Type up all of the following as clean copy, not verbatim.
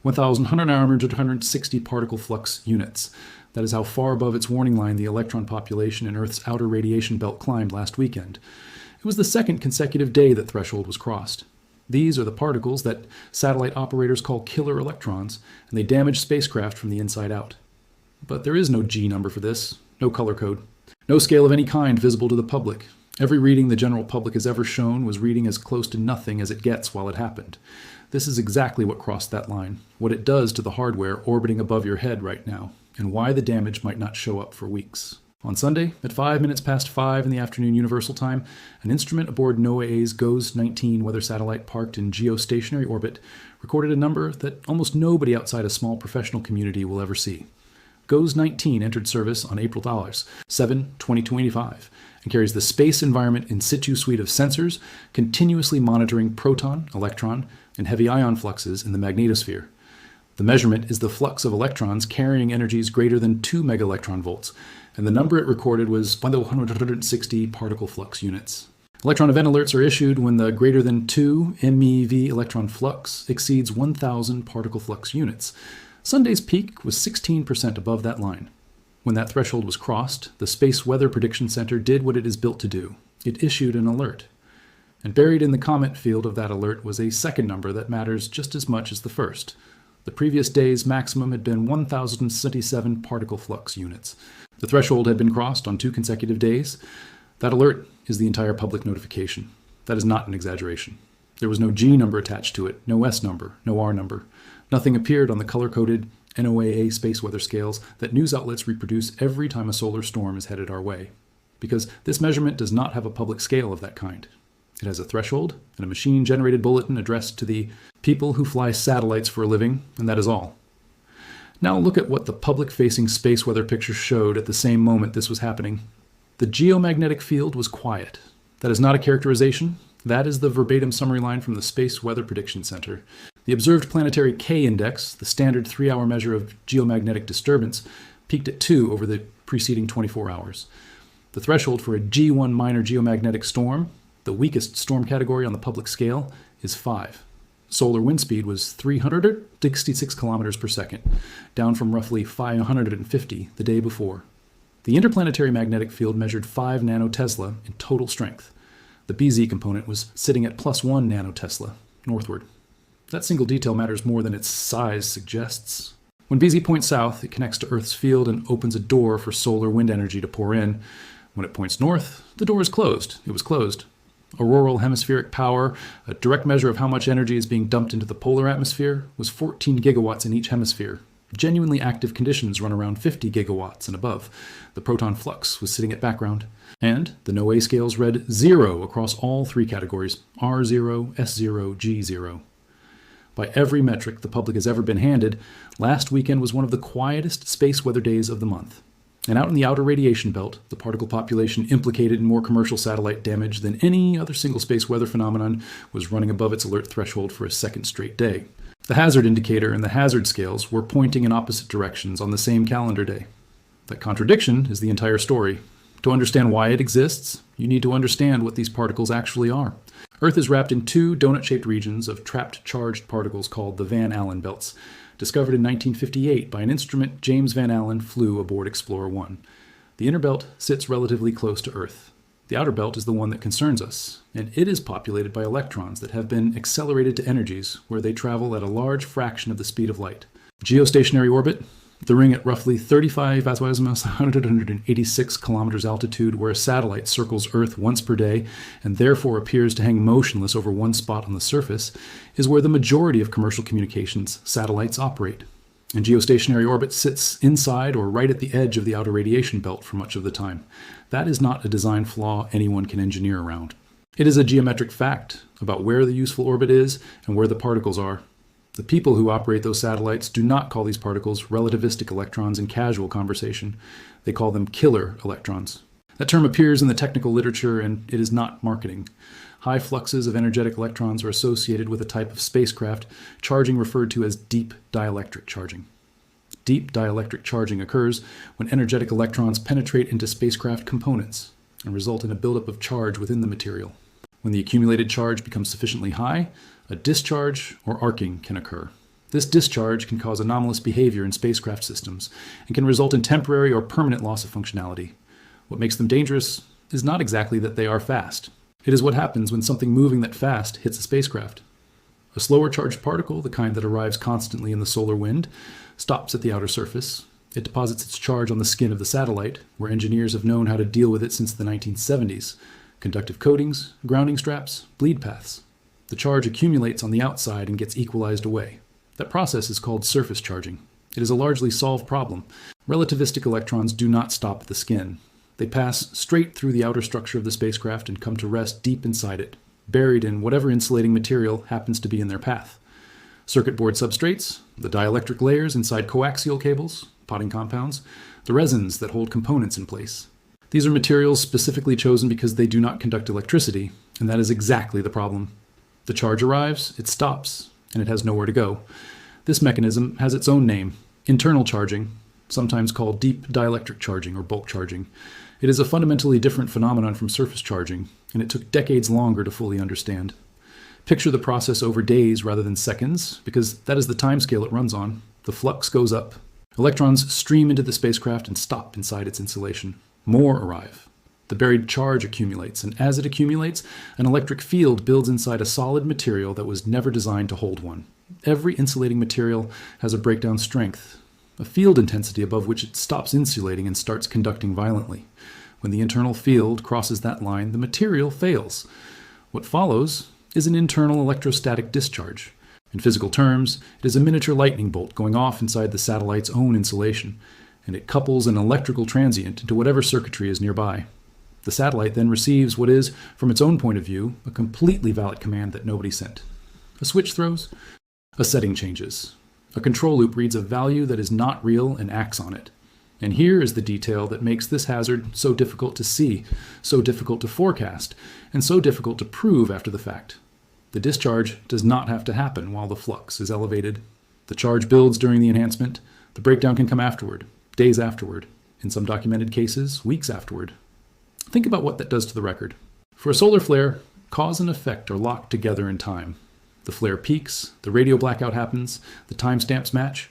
1,160 particle flux units. That is how far above its warning line the electron population in Earth's outer radiation belt climbed last weekend. It was the second consecutive day that threshold was crossed. These are the particles that satellite operators call killer electrons, and they damage spacecraft from the inside out. But there is no G number for this, no color code, no scale of any kind visible to the public. Every reading the general public has ever shown was reading as close to nothing as it gets while it happened. This is exactly what crossed that line, what it does to the hardware orbiting above your head right now, and why the damage might not show up for weeks. On Sunday, at 5 minutes past 5 in the afternoon Universal Time, an instrument aboard NOAA's GOES-19 weather satellite parked in geostationary orbit recorded a number that almost nobody outside a small professional community will ever see. GOES-19 entered service on April 7, 2025, and carries the Space Environment In Situ suite of sensors, continuously monitoring proton, electron, and heavy ion fluxes in the magnetosphere. The measurement is the flux of electrons carrying energies greater than 2 megaelectron volts, and the number it recorded was 1,160 particle flux units. Electron event alerts are issued when the greater than 2 MeV electron flux exceeds 1,000 particle flux units. Sunday's peak was 16% above that line. When that threshold was crossed, the Space Weather Prediction Center did what it is built to do. It issued an alert. And buried in the comment field of that alert was a second number that matters just as much as the first. The previous day's maximum had been 1,077 particle flux units. The threshold had been crossed on 2 consecutive days. That alert is the entire public notification. That is not an exaggeration. There was no G number attached to it, no S number, no R number. Nothing appeared on the color-coded NOAA space weather scales that news outlets reproduce every time a solar storm is headed our way. Because this measurement does not have a public scale of that kind. It has a threshold and a machine-generated bulletin addressed to the people who fly satellites for a living, and that is all. Now look at what the public-facing space weather picture showed at the same moment this was happening. The geomagnetic field was quiet. That is not a characterization. That is the verbatim summary line from the Space Weather Prediction Center. The observed planetary K-index, the standard 3-hour measure of geomagnetic disturbance, peaked at 2 over the preceding 24 hours. The threshold for a G1 minor geomagnetic storm, the weakest storm category on the public scale, is 5. Solar wind speed was 366 kilometers per second, down from roughly 550 the day before. The interplanetary magnetic field measured 5 nanotesla in total strength. The BZ component was sitting at +1 nanotesla, northward. That single detail matters more than its size suggests. When BZ points south, it connects to Earth's field and opens a door for solar wind energy to pour in. When it points north, the door is closed. It was closed. Auroral hemispheric power, a direct measure of how much energy is being dumped into the polar atmosphere, was 14 gigawatts in each hemisphere. Genuinely active conditions run around 50 gigawatts and above. The proton flux was sitting at background. And the NOAA scales read 0 across all 3 categories, R0, S0, G0. By every metric the public has ever been handed, last weekend was one of the quietest space weather days of the month. And out in the outer radiation belt, the particle population implicated in more commercial satellite damage than any other single space weather phenomenon was running above its alert threshold for a second straight day. The hazard indicator and the hazard scales were pointing in opposite directions on the same calendar day. That contradiction is the entire story. To understand why it exists, you need to understand what these particles actually are. Earth is wrapped in 2 donut-shaped regions of trapped charged particles called the Van Allen belts, discovered in 1958 by an instrument James Van Allen flew aboard Explorer 1. The inner belt sits relatively close to Earth. The outer belt is the one that concerns us, and it is populated by electrons that have been accelerated to energies where they travel at a large fraction of the speed of light. Geostationary orbit, the ring at roughly 186 kilometers altitude, where a satellite circles Earth once per day and therefore appears to hang motionless over one spot on the surface, is where the majority of commercial communications satellites operate. And geostationary orbit sits inside or right at the edge of the outer radiation belt for much of the time. That is not a design flaw anyone can engineer around. It is a geometric fact about where the useful orbit is and where the particles are. The people who operate those satellites do not call these particles relativistic electrons in casual conversation. They call them killer electrons. That term appears in the technical literature, and it is not marketing. High fluxes of energetic electrons are associated with a type of spacecraft charging referred to as deep dielectric charging. Deep dielectric charging occurs when energetic electrons penetrate into spacecraft components and result in a buildup of charge within the material. When the accumulated charge becomes sufficiently high, a discharge or arcing can occur. This discharge can cause anomalous behavior in spacecraft systems and can result in temporary or permanent loss of functionality. What makes them dangerous is not exactly that they are fast. It is what happens when something moving that fast hits a spacecraft. A slower charged particle, the kind that arrives constantly in the solar wind, stops at the outer surface. It deposits its charge on the skin of the satellite, where engineers have known how to deal with it since the 1970s. Conductive coatings, grounding straps, bleed paths. The charge accumulates on the outside and gets equalized away. That process is called surface charging. It is a largely solved problem. Relativistic electrons do not stop at the skin. They pass straight through the outer structure of the spacecraft and come to rest deep inside it, buried in whatever insulating material happens to be in their path. Circuit board substrates, the dielectric layers inside coaxial cables, potting compounds, the resins that hold components in place. These are materials specifically chosen because they do not conduct electricity, and that is exactly the problem. The charge arrives, it stops, and it has nowhere to go. This mechanism has its own name, internal charging, sometimes called deep dielectric charging or bulk charging. It is a fundamentally different phenomenon from surface charging, and it took decades longer to fully understand. Picture the process over days rather than seconds, because that is the timescale it runs on. The flux goes up. Electrons stream into the spacecraft and stop inside its insulation. More arrive. The buried charge accumulates, and as it accumulates, an electric field builds inside a solid material that was never designed to hold one. Every insulating material has a breakdown strength, a field intensity above which it stops insulating and starts conducting violently. When the internal field crosses that line, the material fails. What follows is an internal electrostatic discharge. In physical terms, it is a miniature lightning bolt going off inside the satellite's own insulation, and it couples an electrical transient into whatever circuitry is nearby. The satellite then receives what is, from its own point of view, a completely valid command that nobody sent. A switch throws, a setting changes. A control loop reads a value that is not real and acts on it. And here is the detail that makes this hazard so difficult to see, so difficult to forecast, and so difficult to prove after the fact. The discharge does not have to happen while the flux is elevated. The charge builds during the enhancement. The breakdown can come afterward, days afterward, in some documented cases, weeks afterward. Think about what that does to the record. For a solar flare, cause and effect are locked together in time. The flare peaks, the radio blackout happens, the timestamps match.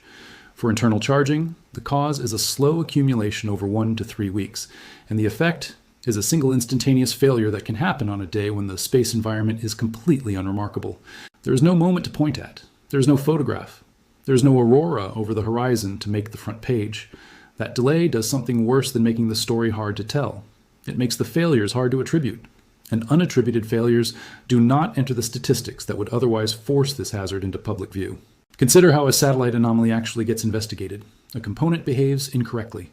For internal charging, the cause is a slow accumulation over 1 to 3 weeks, and the effect is a single instantaneous failure that can happen on a day when the space environment is completely unremarkable. There is no moment to point at. There is no photograph. There is no aurora over the horizon to make the front page. That delay does something worse than making the story hard to tell. It makes the failures hard to attribute. And unattributed failures do not enter the statistics that would otherwise force this hazard into public view. Consider how a satellite anomaly actually gets investigated. A component behaves incorrectly.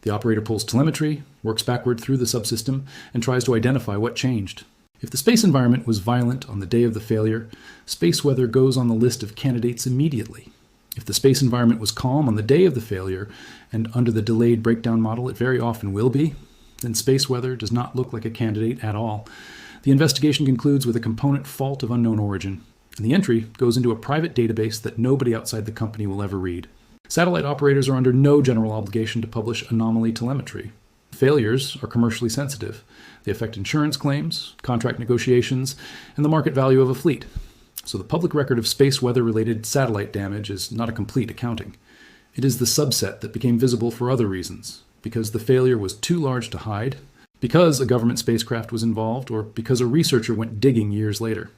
The operator pulls telemetry, works backward through the subsystem, and tries to identify what changed. If the space environment was violent on the day of the failure, space weather goes on the list of candidates immediately. If the space environment was calm on the day of the failure, and under the delayed breakdown model it very often will be, then space weather does not look like a candidate at all. The investigation concludes with a component fault of unknown origin, and the entry goes into a private database that nobody outside the company will ever read. Satellite operators are under no general obligation to publish anomaly telemetry. Failures are commercially sensitive. They affect insurance claims, contract negotiations, and the market value of a fleet. So the public record of space weather-related satellite damage is not a complete accounting. It is the subset that became visible for other reasons, because the failure was too large to hide, because a government spacecraft was involved, or because a researcher went digging years later.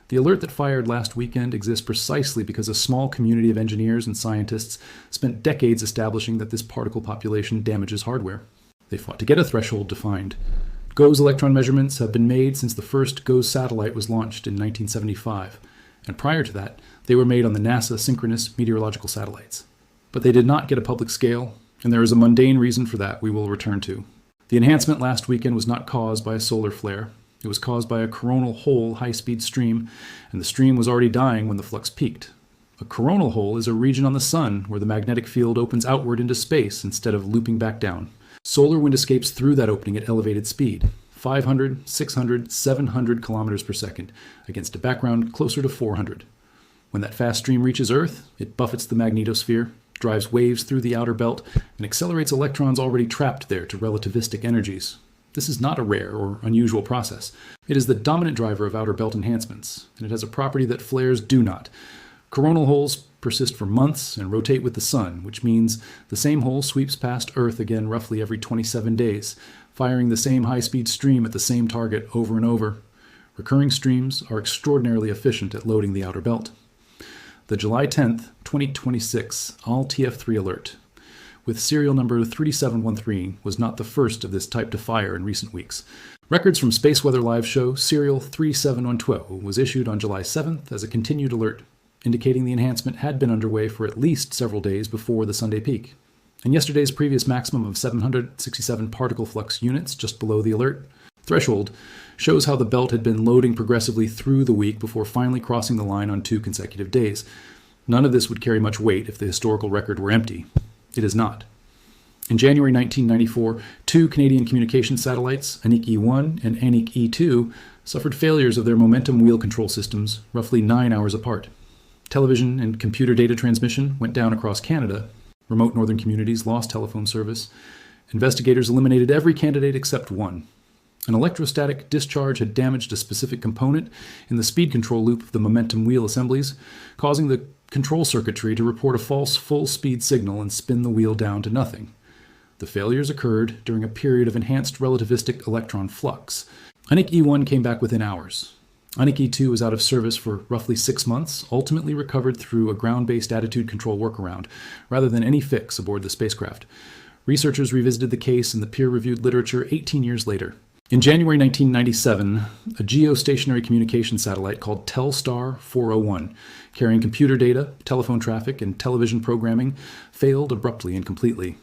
The alert that fired last weekend exists precisely because a small community of engineers and scientists spent decades establishing that this particle population damages hardware. They fought to get a threshold defined. GOES electron measurements have been made since the first GOES satellite was launched in 1975, and prior to that, they were made on the NASA synchronous meteorological satellites. But they did not get a public scale, and there is a mundane reason for that we will return to. The enhancement last weekend was not caused by a solar flare. It was caused by a coronal hole high-speed stream, and the stream was already dying when the flux peaked. A coronal hole is a region on the sun where the magnetic field opens outward into space instead of looping back down. Solar wind escapes through that opening at elevated speed, 500, 600, 700 kilometers per second, against a background closer to 400. When that fast stream reaches Earth, it buffets the magnetosphere, drives waves through the outer belt, and accelerates electrons already trapped there to relativistic energies. This is not a rare or unusual process. It is the dominant driver of outer belt enhancements, and it has a property that flares do not. Coronal holes persist for months and rotate with the sun, which means the same hole sweeps past Earth again roughly every 27 days, firing the same high-speed stream at the same target over and over. Recurring streams are extraordinarily efficient at loading the outer belt. The July 10th, 2026 All-TF3 alert, with serial number 3713, was not the first of this type to fire in recent weeks. Records from Space Weather Live show serial 37112 was issued on July 7th as a continued alert, indicating the enhancement had been underway for at least several days before the Sunday peak. And yesterday's previous maximum of 767 particle flux units just below the alert threshold shows how the belt had been loading progressively through the week before finally crossing the line on 2 consecutive days. None of this would carry much weight if the historical record were empty. It is not. In January 1994, 2 Canadian communication satellites, Anik E1 and Anik E2, suffered failures of their momentum wheel control systems roughly 9 hours apart. Television and computer data transmission went down across Canada. Remote northern communities lost telephone service. Investigators eliminated every candidate except one. An electrostatic discharge had damaged a specific component in the speed control loop of the momentum wheel assemblies, causing the control circuitry to report a false full-speed signal and spin the wheel down to nothing. The failures occurred during a period of enhanced relativistic electron flux. Anik E1 came back within hours. Anik E2 was out of service for roughly 6 months, ultimately recovered through a ground-based attitude control workaround, rather than any fix aboard the spacecraft. Researchers revisited the case in the peer-reviewed literature 18 years later. In January 1997, a geostationary communication satellite called Telstar 401, carrying computer data, telephone traffic, and television programming, failed abruptly and completely.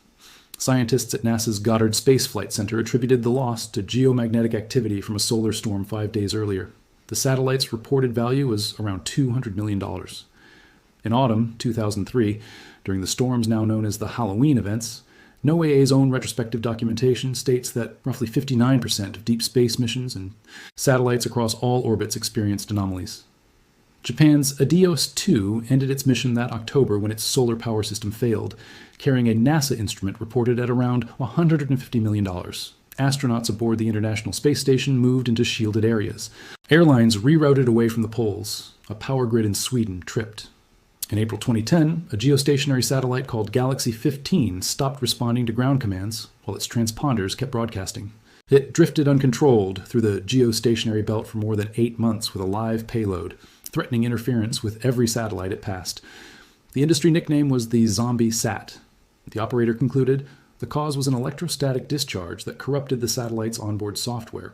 Scientists at NASA's Goddard Space Flight Center attributed the loss to geomagnetic activity from a solar storm 5 days earlier. The satellite's reported value was around $200 million. In autumn 2003, during the storms now known as the Halloween events, NOAA's own retrospective documentation states that roughly 59% of deep space missions and satellites across all orbits experienced anomalies. Japan's Adios 2 ended its mission that October when its solar power system failed, carrying a NASA instrument reported at around $150 million. Astronauts aboard the International Space Station moved into shielded areas. Airlines rerouted away from the poles. A power grid in Sweden tripped. In April 2010, a geostationary satellite called Galaxy 15 stopped responding to ground commands while its transponders kept broadcasting. It drifted uncontrolled through the geostationary belt for more than 8 months with a live payload, threatening interference with every satellite it passed. The industry nickname was the Zombie Sat. The operator concluded the cause was an electrostatic discharge that corrupted the satellite's onboard software,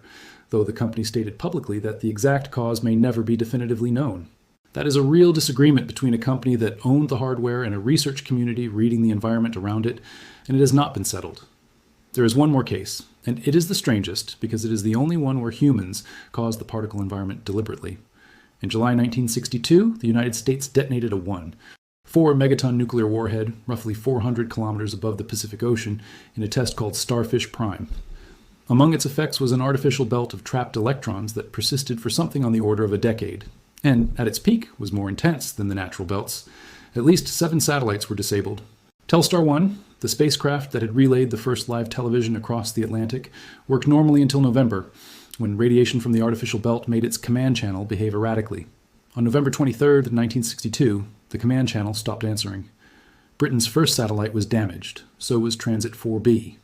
though the company stated publicly that the exact cause may never be definitively known. That is a real disagreement between a company that owned the hardware and a research community reading the environment around it, and it has not been settled. There is one more case, and it is the strangest because it is the only one where humans caused the particle environment deliberately. In July 1962, the United States detonated a 4-megaton nuclear warhead, roughly 400 kilometers above the Pacific Ocean, in a test called Starfish Prime. Among its effects was an artificial belt of trapped electrons that persisted for something on the order of a decade, and at its peak was more intense than the natural belts. At least 7 satellites were disabled. Telstar 1, the spacecraft that had relayed the first live television across the Atlantic, worked normally until November, when radiation from the artificial belt made its command channel behave erratically. On November 23, 1962, the command channel stopped answering. Britain's first satellite was damaged, so was Transit 4B.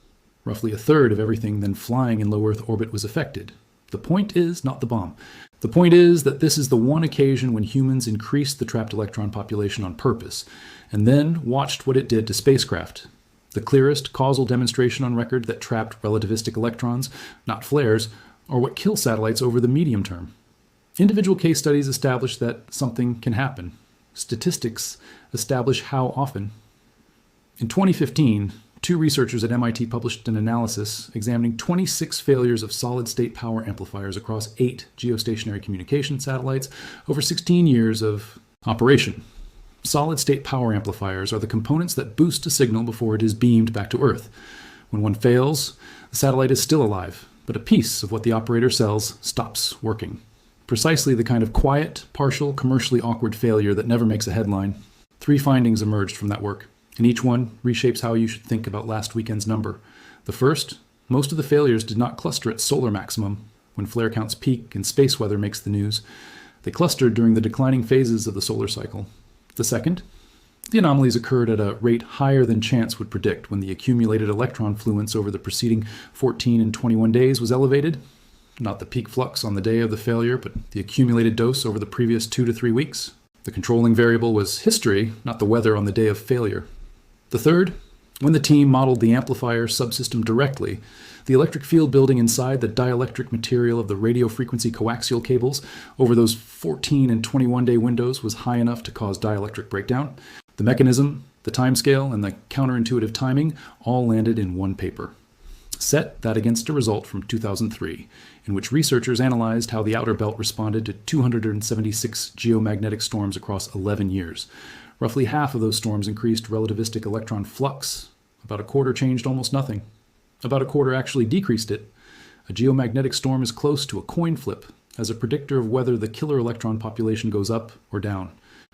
Roughly a third of everything then flying in low Earth orbit was affected. The point is not the bomb. The point is that this is the one occasion when humans increased the trapped electron population on purpose, and then watched what it did to spacecraft. The clearest causal demonstration on record that trapped relativistic electrons, not flares, are what kill satellites over the medium term. Individual case studies establish that something can happen. Statistics establish how often. In 2015, 2 researchers at MIT published an analysis examining 26 failures of solid-state power amplifiers across 8 geostationary communication satellites over 16 years of operation. Solid-state power amplifiers are the components that boost a signal before it is beamed back to Earth. When one fails, the satellite is still alive, but a piece of what the operator sells stops working. Precisely the kind of quiet, partial, commercially awkward failure that never makes a headline. 3 findings emerged from that work, and each one reshapes how you should think about last weekend's number. The first, most of the failures did not cluster at solar maximum, when flare counts peak and space weather makes the news. They clustered during the declining phases of the solar cycle. The second, The anomalies occurred at a rate higher than chance would predict when the accumulated electron fluence over the preceding 14 and 21 days was elevated. Not the peak flux on the day of the failure, but the accumulated dose over the previous 2 to 3 weeks. The controlling variable was history, not the weather on the day of failure. The third, when the team modeled the amplifier subsystem directly, the electric field building inside the dielectric material of the radio frequency coaxial cables over those 14 and 21-day windows was high enough to cause dielectric breakdown. The mechanism, the timescale, and the counterintuitive timing all landed in one paper. Set that against a result from 2003, in which researchers analyzed how the outer belt responded to 276 geomagnetic storms across 11 years. Roughly half of those storms increased relativistic electron flux. About a quarter changed almost nothing. About a quarter actually decreased it. A geomagnetic storm is close to a coin flip as a predictor of whether the killer electron population goes up or down,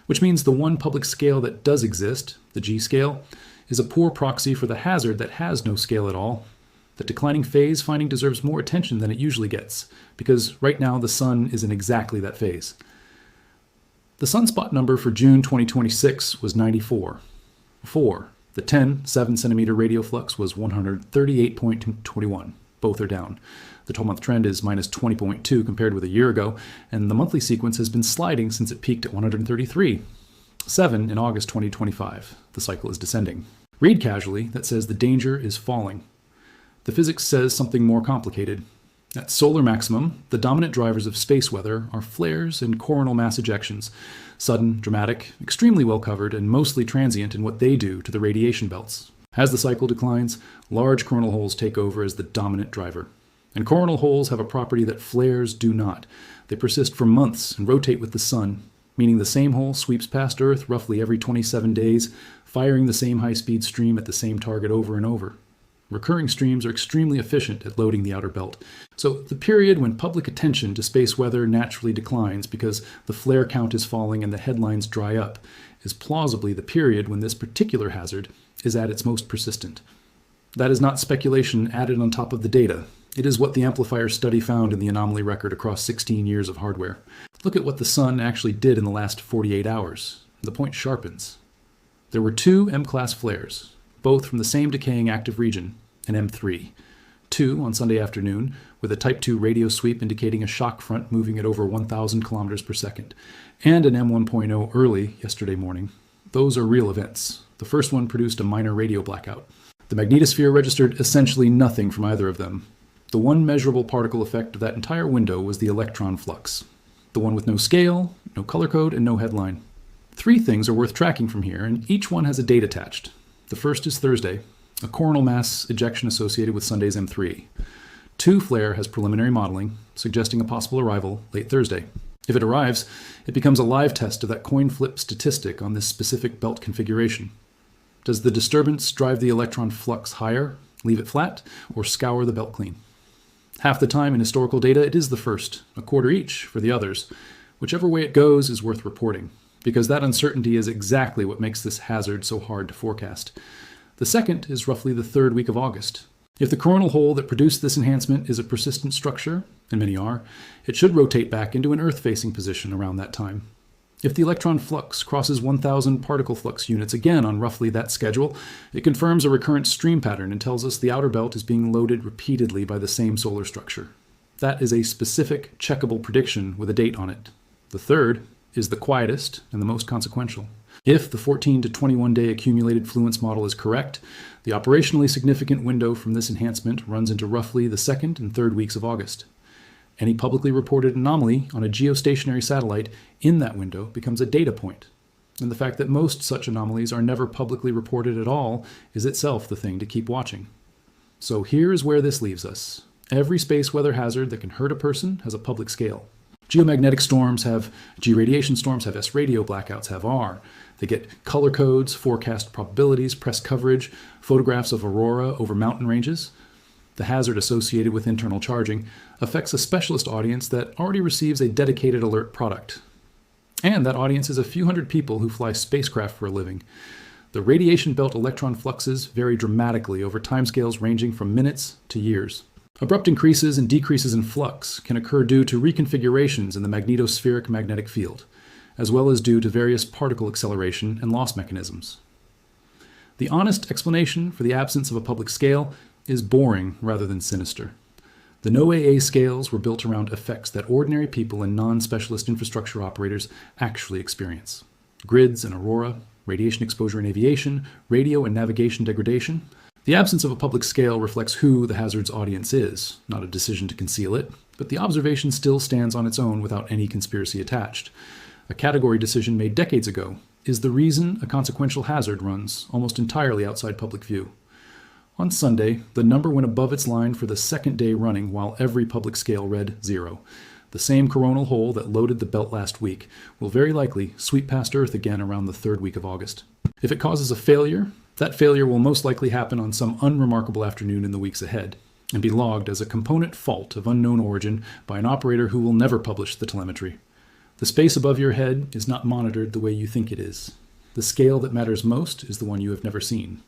which means the one public scale that does exist, the G scale, is a poor proxy for the hazard that has no scale at all. The declining phase finding deserves more attention than it usually gets, because right now the sun is in exactly that phase. The sunspot number for June 2026 was 94. 4. The 10 7-centimeter radial flux was 138.21. Both are down. The 12-month trend is minus 20.2 compared with a year ago, and the monthly sequence has been sliding since it peaked at 133. 7 in August 2025. The cycle is descending. Read casually that says the danger is falling. The physics says something more complicated. At solar maximum, the dominant drivers of space weather are flares and coronal mass ejections, sudden, dramatic, extremely well covered, and mostly transient in what they do to the radiation belts. As the cycle declines, large coronal holes take over as the dominant driver. And coronal holes have a property that flares do not. They persist for months and rotate with the sun, meaning the same hole sweeps past Earth roughly every 27 days, firing the same high-speed stream at the same target over and over. Recurring streams are extremely efficient at loading the outer belt. So the period when public attention to space weather naturally declines because the flare count is falling and the headlines dry up is plausibly the period when this particular hazard is at its most persistent. That is not speculation added on top of the data. It is what the amplifier study found in the anomaly record across 16 years of hardware. Look at what the sun actually did in the last 48 hours. The point sharpens. There were 2 M-class flares, both from the same decaying active region, an M3. 2 on Sunday afternoon, with a Type 2 radio sweep indicating a shock front moving at over 1,000 kilometers per second, and an M1.0 early yesterday morning. Those are real events. The first one produced a minor radio blackout. The magnetosphere registered essentially nothing from either of them. The one measurable particle effect of that entire window was the electron flux. The one with no scale, no color code, and no headline. 3 things are worth tracking from here, and each one has a date attached. The first is Thursday, a coronal mass ejection associated with Sunday's M3. 2 flare has preliminary modeling, suggesting a possible arrival late Thursday. If it arrives, it becomes a live test of that coin flip statistic on this specific belt configuration. Does the disturbance drive the electron flux higher, leave it flat, or scour the belt clean? Half the time in historical data, it is the first, a quarter each for the others. Whichever way it goes is worth reporting, because that uncertainty is exactly what makes this hazard so hard to forecast. The second is roughly the 3rd week of August. If the coronal hole that produced this enhancement is a persistent structure, and many are, it should rotate back into an Earth-facing position around that time. If the electron flux crosses 1,000 particle flux units again on roughly that schedule, it confirms a recurrent stream pattern and tells us the outer belt is being loaded repeatedly by the same solar structure. That is a specific, checkable prediction with a date on it. The third is the quietest and the most consequential. If the 14 to 21-day accumulated fluence model is correct, the operationally significant window from this enhancement runs into roughly the 2nd and 3rd weeks of August. Any publicly reported anomaly on a geostationary satellite in that window becomes a data point. And the fact that most such anomalies are never publicly reported at all is itself the thing to keep watching. So here is where this leaves us. Every space weather hazard that can hurt a person has a public scale. Geomagnetic storms have G radiation storms, have S radio blackouts, have R. They get color codes, forecast probabilities, press coverage, photographs of aurora over mountain ranges. The hazard associated with internal charging affects a specialist audience that already receives a dedicated alert product. And that audience is a few hundred people who fly spacecraft for a living. The radiation belt electron fluxes vary dramatically over timescales ranging from minutes to years. Abrupt increases and decreases in flux can occur due to reconfigurations in the magnetospheric magnetic field. as well as due to various particle acceleration and loss mechanisms. The honest explanation for the absence of a public scale is boring rather than sinister. The NOAA scales were built around effects that ordinary people and non-specialist infrastructure operators actually experience. Grids and aurora, radiation exposure in aviation, radio and navigation degradation. The absence of a public scale reflects who the hazard's audience is, not a decision to conceal it, but the observation still stands on its own without any conspiracy attached. A category decision made decades ago is the reason a consequential hazard runs almost entirely outside public view. On Sunday, the number went above its line for the second day running while every public scale read 0. The same coronal hole that loaded the belt last week will very likely sweep past Earth again around the third week of August. If it causes a failure, that failure will most likely happen on some unremarkable afternoon in the weeks ahead, and be logged as a component fault of unknown origin by an operator who will never publish the telemetry. The space above your head is not monitored the way you think it is. The scale that matters most is the one you have never seen.